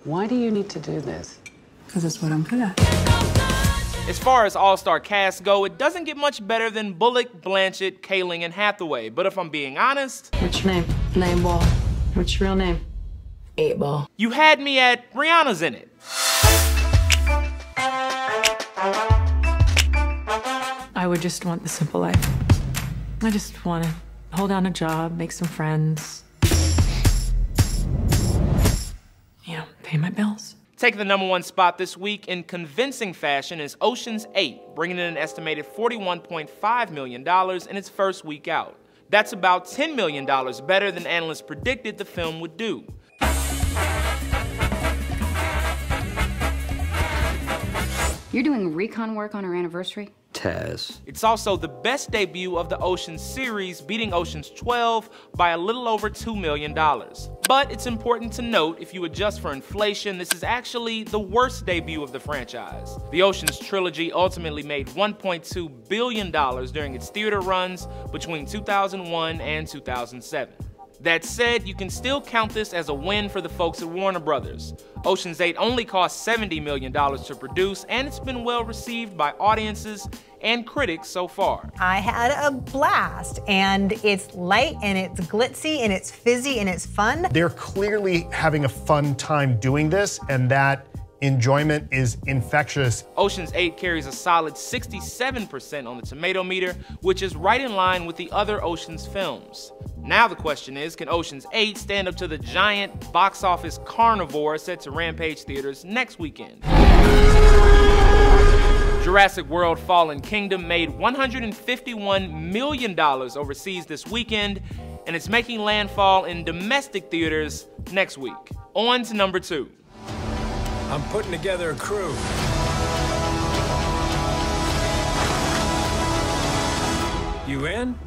Why do you need to do this? Because it's what I'm good at. As far as all-star casts go, it doesn't get much better than Bullock, Blanchett, Kaling, and Hathaway. But if I'm being honest... What's your name? Name Ball. What's your real name? 8 Ball. You had me at Rihanna's in it. I would just want the simple life. I just want to hold down a job, make some friends. You know, pay my bills. Taking the #1 spot this week in convincing fashion is Ocean's 8, bringing in an estimated $41.5 million in its first week out. That's about $10 million better than analysts predicted the film would do. You're doing recon work on our anniversary? Taz. It's also the best debut of the Ocean's series, beating Ocean's 12 by a little over $2 million. But it's important to note, if you adjust for inflation, this is actually the worst debut of the franchise. The Ocean's trilogy ultimately made $1.2 billion during its theater runs between 2001 and 2007. That said, you can still count this as a win for the folks at Warner Brothers. Ocean's 8 only cost $70 million to produce, and it's been well received by audiences and critics so far. I had a blast, and it's light, and it's glitzy, and it's fizzy, and it's fun. They're clearly having a fun time doing this, and that enjoyment is infectious. Ocean's 8 carries a solid 67% on the tomato meter, which is right in line with the other Ocean's films. Now the question is, can Ocean's 8 stand up to the giant box office carnivore set to rampage theaters next weekend? Jurassic World Fallen Kingdom made $151 million overseas this weekend, and it's making landfall in domestic theaters next week. On to #2. I'm putting together a crew. You in?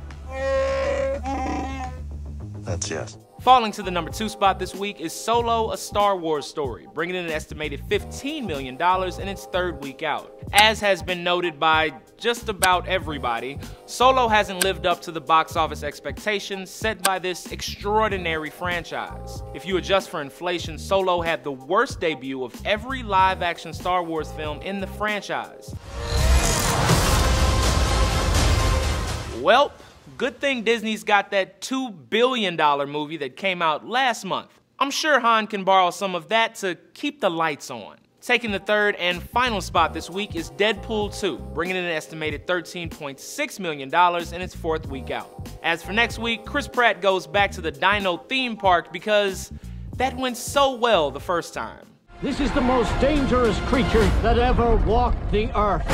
That's yes. Falling to the #2 spot this week is Solo: A Star Wars Story, bringing in an estimated $15 million in its third week out. As has been noted by just about everybody, Solo hasn't lived up to the box office expectations set by this extraordinary franchise. If you adjust for inflation, Solo had the worst debut of every live-action Star Wars film in the franchise. Welp. Good thing Disney's got that $2 billion movie that came out last month. I'm sure Han can borrow some of that to keep the lights on. Taking the third and final spot this week is Deadpool 2, bringing in an estimated $13.6 million in its fourth week out. As for next week, Chris Pratt goes back to the Dino theme park because that went so well the first time. This is the most dangerous creature that ever walked the earth.